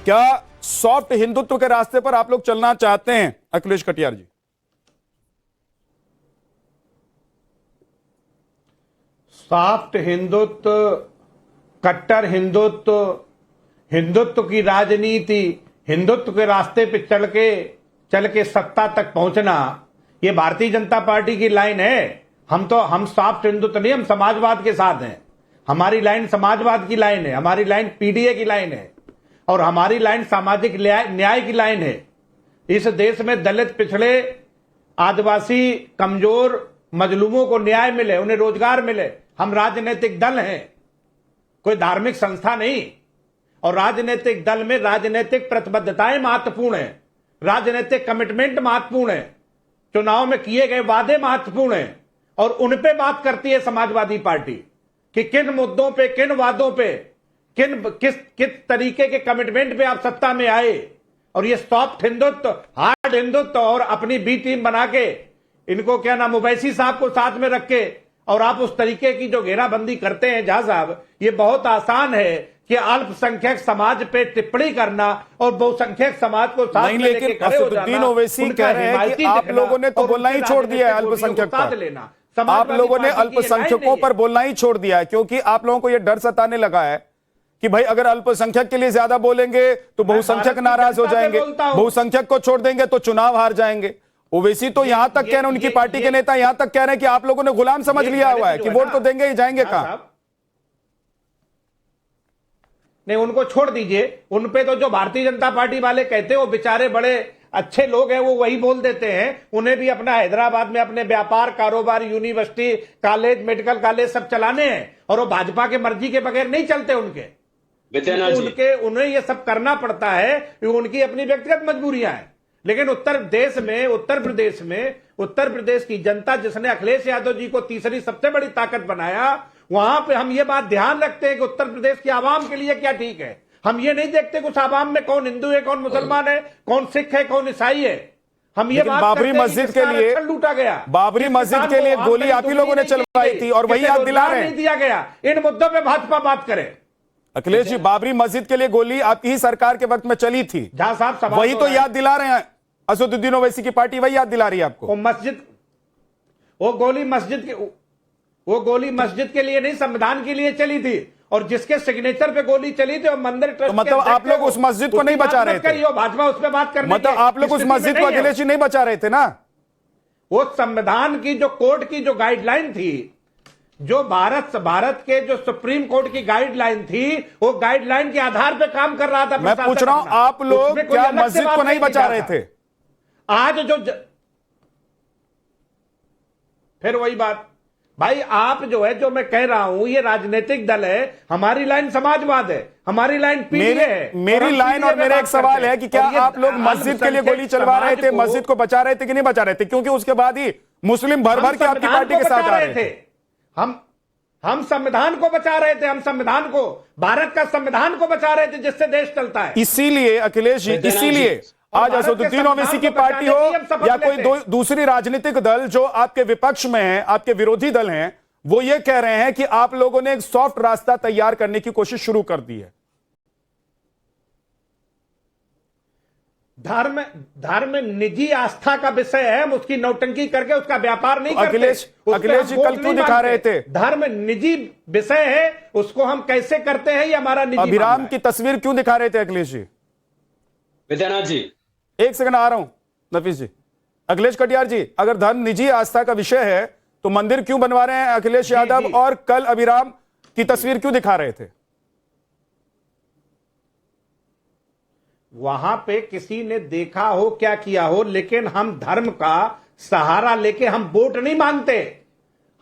क्या सॉफ्ट हिंदुत्व के रास्ते पर आप लोग चलना चाहते हैं अखिलेश कटियार जी? सॉफ्ट हिंदुत्व, कट्टर हिंदुत्व, हिंदुत्व की राजनीति, हिंदुत्व के रास्ते पे चल के सत्ता तक पहुंचना, ये भारतीय जनता पार्टी की लाइन है। हम सॉफ्ट हिंदुत्व नहीं, हम समाजवाद के साथ हैं। हमारी लाइन समाजवाद की लाइन है, हमारी लाइन पीडीए की लाइन है और हमारी लाइन सामाजिक न्याय की लाइन है। इस देश में दलित, पिछड़े, आदिवासी, कमजोर, मजलूमों को न्याय मिले, उन्हें रोजगार मिले। हम राजनीतिक दल हैं, कोई धार्मिक संस्था नहीं। और राजनीतिक दल में राजनीतिक प्रतिबद्धताएं महत्वपूर्ण है, राजनीतिक कमिटमेंट महत्वपूर्ण है, चुनाव में किए गए वादे महत्वपूर्ण है। और उन पे बात करती है समाजवादी पार्टी कि किन मुद्दों पे, किन वादों पे, किस तरीके के कमिटमेंट पे आप सत्ता में आए। और ये सॉफ्ट हिंदुत्व, हार्ड हिंदुत्व और अपनी बी टीम बना के, इनको क्या नाम, ओवैसी साहब को साथ में रख के और आप उस तरीके की जो घेराबंदी करते हैं झा साहब, ये बहुत आसान है कि अल्पसंख्यक समाज पे टिप्पणी करना और बहुसंख्यक समाज को साथ में लेके खड़े हो जाना। असदुद्दीन ओवैसी कह रहे हैं कि आप लोगों ने तो बोलना ही छोड़ दिया है अल्पसंख्यक पर। आप लोगों ने अल्पसंख्यकों पर बोलना ही छोड़ दिया है, क्योंकि आप लोगों को यह डर सताने लगा है कि भाई अगर अल्पसंख्यक के लिए ज्यादा बोलेंगे तो बहुसंख्यक नाराज हो जाएंगे, बहुसंख्यक को छोड़ देंगे तो चुनाव हार जाएंगे। ओवैसी तो यहां तक कह रहे हैं, उनकी पार्टी के नेता यहां तक कह रहे हैं कि आप लोगों ने गुलाम समझ लिया हुआ है कि वोट तो देंगे ही, जाएंगे कहां। नहीं, उनको छोड़ दीजिए। उन पे तो जो भारतीय जनता पार्टी वाले कहते हैं वो बेचारे बड़े अच्छे लोग हैं, वो वही बोल देते हैं। उन्हें भी अपना हैदराबाद में अपने व्यापार, कारोबार, यूनिवर्सिटी, कॉलेज, मेडिकल कॉलेज सब चलाने हैं और वो भाजपा के मर्जी के बगैर नहीं चलते उनके। उन्हें ये सब करना पड़ता है, उनकी अपनी व्यक्तिगत मजबूरियां हैं। लेकिन उत्तर प्रदेश की जनता, जिसने अखिलेश यादव जी को तीसरी सबसे बड़ी ताकत बनाया, वहां पे हम ये बात ध्यान रखते हैं कि उत्तर प्रदेश की आवाम के लिए क्या ठीक है। हम ये नहीं देखते कि उस आवाम में कौन हिंदू है, कौन मुसलमान है, कौन सिख है, कौन ईसाई है। हम ये बात बाबरी मस्जिद के लिए लूटा गया, बाबरी मस्जिद के लिए गोली आप ही लोगों ने चलवाई थी और वही याद दिला रहे हैं। नहीं दिया गया। इन मुद्दों पे भाजपा बात करे। अखिलेश जी, बाबरी मस्जिद के लिए गोली आपकी ही सरकार के वक्त में चली थी, जहां साहब वही तो याद दिला रहे हैं। असदुद्दीन ओवैसी की पार्टी वही याद दिला रही है आपको। वो गोली मस्जिद के लिए नहीं, संविधान के लिए चली थी। और जिसके सिग्नेचर पे गोली चली थी और मंदिर ट्रस्ट, तो मतलब आप लोग उस मस्जिद को नहीं बचा रहे थे? भाजपा उस पर बात करने, मतलब आप लोग उस मस्जिद को अखिलेश जी नहीं बचा रहे थे ना? वो संविधान की जो कोर्ट की जो गाइडलाइन थी, जो भारत के जो सुप्रीम कोर्ट की गाइडलाइन थी, वो गाइडलाइन के आधार पे काम कर रहा था। मैं पूछ रहा हूं, आप लोग क्या मस्जिद को नहीं बचा रहे थे? आज जो फिर वही बात भाई, आप जो है, जो मैं कह रहा हूं, ये राजनीतिक दल है, हमारी लाइन समाजवाद है, हमारी लाइन पीडीए है। मेरी लाइन और मेरा एक सवाल है कि क्या आप लोग मस्जिद के लिए गोली चलवा रहे थे, मस्जिद को बचा रहे थे कि नहीं बचा रहे थे? क्योंकि उसके बाद ही मुस्लिम भर भर के आपकी पार्टी के साथ आ रहे थे। हम संविधान को बचा रहे थे, हम संविधान को, भारत का संविधान को बचा रहे थे जिससे देश चलता है। इसीलिए अखिलेश जी, इसीलिए आज असदुद्दीन ओवैसी की पार्टी हो या कोई दूसरी राजनीतिक दल जो आपके विपक्ष में है, आपके विरोधी दल हैं, वो ये कह रहे हैं कि आप लोगों ने एक सॉफ्ट रास्ता तैयार करने की कोशिश शुरू कर दी है। धर्म निजी आस्था का विषय है, हम उसकी नौटंकी करके उसका व्यापार नहीं करते। अखिलेश जी कल क्यों दिखा रहे थे? धर्म निजी विषय है, उसको हम कैसे करते हैं ये हमारा निजी। अभिराम की तस्वीर क्यों दिखा रहे थे अखिलेश जी? विद्यानाथ जी, एक सेकंड आ रहा हूं नफीस जी। अखिलेश कटियार जी, अगर धर्म निजी आस्था का विषय है तो मंदिर क्यों बनवा रहे हैं अखिलेश यादव? और कल अभिराम की तस्वीर क्यों दिखा रहे थे? वहां पे किसी ने देखा हो, क्या किया हो, लेकिन हम धर्म का सहारा लेके हम वोट नहीं मांगते।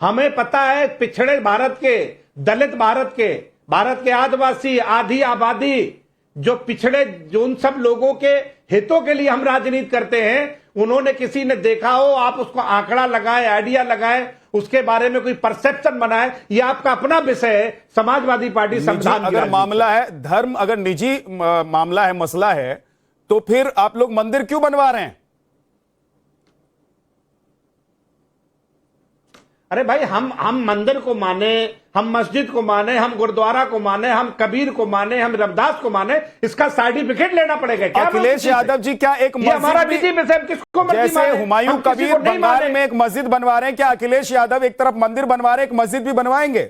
हमें पता है पिछड़े भारत के, दलित भारत के आदिवासी, आधी आबादी, जो पिछड़े, जो उन सब लोगों के हितों के लिए हम राजनीति करते हैं। उन्होंने, किसी ने देखा हो, आप उसको आंकड़ा लगाए, आइडिया लगाए, उसके बारे में कोई परसेप्शन बनाए, ये आपका अपना विषय है। समाजवादी पार्टी संविधान अगर मामला है धर्म, अगर निजी मामला है, मसला है, तो फिर आप लोग मंदिर क्यों बनवा रहे हैं? अरे भाई, हम मंदिर को माने, हम मस्जिद को माने, हम गुरुद्वारा को माने, हम कबीर को माने, हम रमदास को माने, इसका सर्टिफिकेट लेना पड़ेगा क्या? अखिलेश यादव जी क्या एक हमारा मस्जिद बीजेपी से हम किसको मर्जी जैसे माने? हुमायूं हम किसी कबीर को नहीं बंगाल माने। में एक मस्जिद बनवा रहे हैं, क्या अखिलेश यादव एक तरफ मंदिर बनवा रहे हैं, एक मस्जिद भी बनवाएंगे?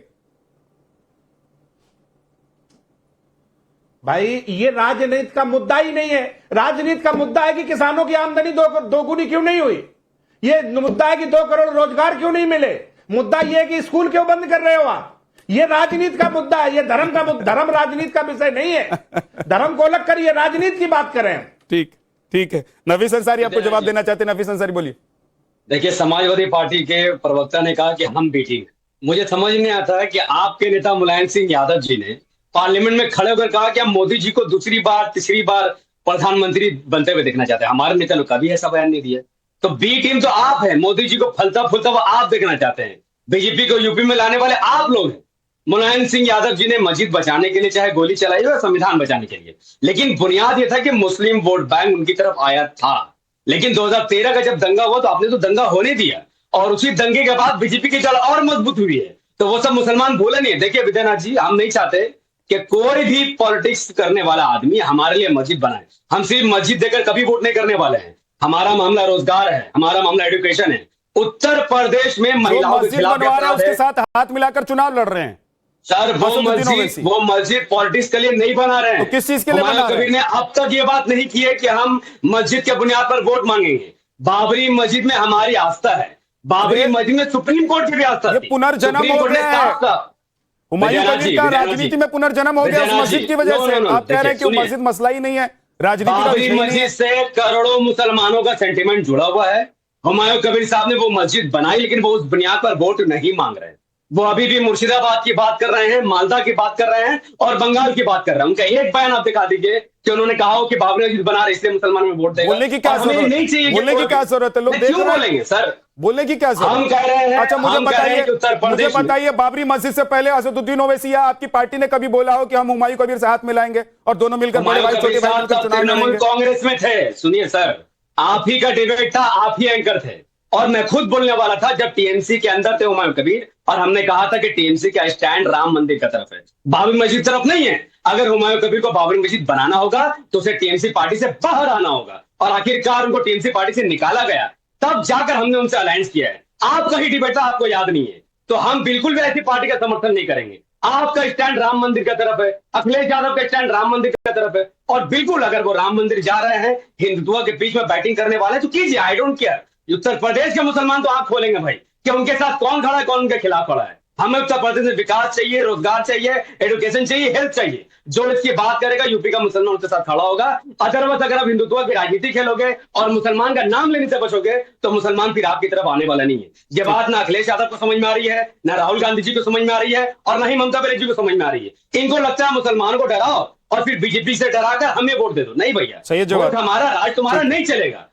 भाई, ये राजनीति का मुद्दा ही नहीं है। राजनीति का मुद्दा है कि किसानों की आमदनी दोगुनी क्यों नहीं हुई। ये मुद्दा है कि 2 करोड़ रोजगार क्यों नहीं मिले। मुद्दा ये है कि स्कूल क्यों बंद कर रहे हो आप। ये राजनीति का मुद्दा है। ये धर्म राजनीति का विषय नहीं है। धर्म को अलग करिए, राजनीति की बात करें। ठीक है। नफीस अंसारी आपको जवाब देना चाहते हैं। नफीस अंसारी बोलिए। देखिए, समाजवादी पार्टी के प्रवक्ता ने कहा कि हम बी टीम। मुझे समझ नहीं आता है कि आपके नेता मुलायम सिंह यादव जी ने पार्लियामेंट में खड़े होकर कहा कि हम मोदी जी को दूसरी बार तीसरी बार प्रधानमंत्री बनते हुए देखना चाहते हैं। हमारे नेता लोग कभी ऐसा बयान नहीं दिया। तो बी टीम तो आप है, मोदी जी को फलता फूलता हुआ आप देखना चाहते हैं। बीजेपी को यूपी में लाने वाले आप लोग हैं। मुलायम सिंह यादव जी ने मस्जिद बचाने के लिए चाहे गोली चलाई हो, संविधान बचाने के लिए, लेकिन बुनियाद यह था कि मुस्लिम वोट बैंक उनकी तरफ आया था। लेकिन 2013 का जब दंगा हुआ तो आपने तो दंगा होने दिया, और उसी दंगे के बाद बीजेपी की जड़ और मजबूत हुई है। तो वो सब मुसलमान बोले नहीं। देखिए विद्यानाथ जी, हम नहीं चाहते कि कोई भी पॉलिटिक्स करने वाला आदमी हमारे लिए मस्जिद बनाए। हम सिर्फ मस्जिद देकर कभी वोट नहीं करने वाले हैं। हमारा मामला रोजगार है, हमारा मामला एजुकेशन है। उत्तर प्रदेश में महिलाओं के खिलाफ बनवा रहा है अपराध है। उसके साथ हाथ मिलाकर चुनाव लड़ रहे हैं। सर, वो मस्जिद पॉलिटिक्स के लिए नहीं बना रहे हैं। तो किस चीज के लिए बना रहे हैं? कबीर ने अब तक ये बात नहीं की है कि हम मस्जिद के बुनियाद पर वोट मांगेंगे। बाबरी मस्जिद में हमारी आस्था है। बाबरी मस्जिद में सुप्रीम कोर्ट की भी आस्था ये थी। पुनर्जन्म सुप्रीम हो कोर्ट ने गया है। साफ-साफ- हुमायूं विद्यानाथ कबीर जी, का विद्यानाथ राजनीति जी, में पुनर्जन्म हो गया उस विद्यानाथ मस्जिद जी, की वजह नो, से। नो, नो, आप कह रहे हैं कि वो देखिए, मस्जिद मसला ही नहीं है, राजनीति का बाबरी विषय ही नहीं मस्जिद है। से करोड़ों मुसलमानों का सेंटिमेंट जुड़ा हुआ है। हुमायूं कबीर साहब ने वो मस्जिद बनाई, लेकिन वो उस बुनियाद पर वोट नहीं मांग रहे हैं। वो अभी भी मुर्शिदाबाद की बात कर रहे हैं, मालदा की बात कर रहे हैं और बंगाल की बात कर रहे हैं। उनका एक बयान आप दिखा दीजिए कि उन्होंने कहा हो कि बाबरी मस्जिद बना रहे इसलिए मुसलमान में वोट देगा। बोलने की क्या और हमें जरूरत नहीं चाहिए है? कि बोलने की क्या जरूरत है? लोग देख क्यों रहे हैं। बोलेंगे सर? बोलने की क्या जरूरत हम कह रहे हैं, अच्छा मुझे हम कह रहे हैं कि उत्तर प्रदेश में- बताइए बाबरी मस्जिद से पहले असदुद्दीन ओवैसी या आपकी पार्टी ने कभी बोला हो कि हम हुमायूं कबीर से हाथ मिलाएंगे और दोनों मिलकर बड़े हुमायूं भाई छोटे कबीर भाई साहब मिलकर तब चुनाव तृणमूल लड़ेंगे? कांग्रेस में थे। सुनिए सर, आप ही का डिबेट था, आप ही एंकर थे, और मैं खुद बोलने वाला था जब टीएमसी के अंदर थे हुमायूं कबीर, और हमने कहा था कि टीएमसी का स्टैंड राम मंदिर का तरफ है, बाबरी मस्जिद तरफ नहीं है। अगर हुमायूं कबीर को बाबरी मस्जिद बनाना होगा तो उसे टीएमसी पार्टी से बाहर आना होगा, और आखिरकार उनको टीएमसी पार्टी से निकाला गया। तब जाकर हमने उनसे अलायंस किया है। आपका ही डिबेट था, आपको याद नहीं है। तो हम बिल्कुल भी ऐसी पार्टी का समर्थन नहीं करेंगे। आपका स्टैंड राम मंदिर का तरफ है, अखिलेश यादव का स्टैंड राम मंदिर का तरफ है, और बिल्कुल अगर वो राम मंदिर जा रहे हैं, हिंदुत्व के बीच में बैटिंग करने वाले तो कीजिए, I don't care. Uttar Pradesh के मुसलमान तो आंख खोलेंगे भाई कि उनके साथ कौन खड़ा है, कौन उनके खिलाफ खड़ा है। हमें उत्तर प्रदेश में विकास चाहिए, रोजगार चाहिए, एजुकेशन चाहिए, हेल्थ चाहिए। जो इसकी बात करेगा यूपी का मुसलमान उसके साथ खड़ा होगा। अदरवाइज अगर आप हिंदुत्व की राजनीति खेलोगे और मुसलमान का नाम लेने से बचोगे तो मुसलमान फिर आपकी तरफ आने वाला नहीं है। ये बात ना अखिलेश यादव को समझ में आ रही है, ना राहुल गांधी जी को समझ में आ रही है, और ना ही ममता बनर्जी को समझ में आ रही है। इनको लगता है मुसलमानों को डराओ और फिर बीजेपी से डराकर हमें वोट दे दो। नहीं भैया, सही जवाब। वोट हमारा, राज तुम्हारा नहीं चलेगा।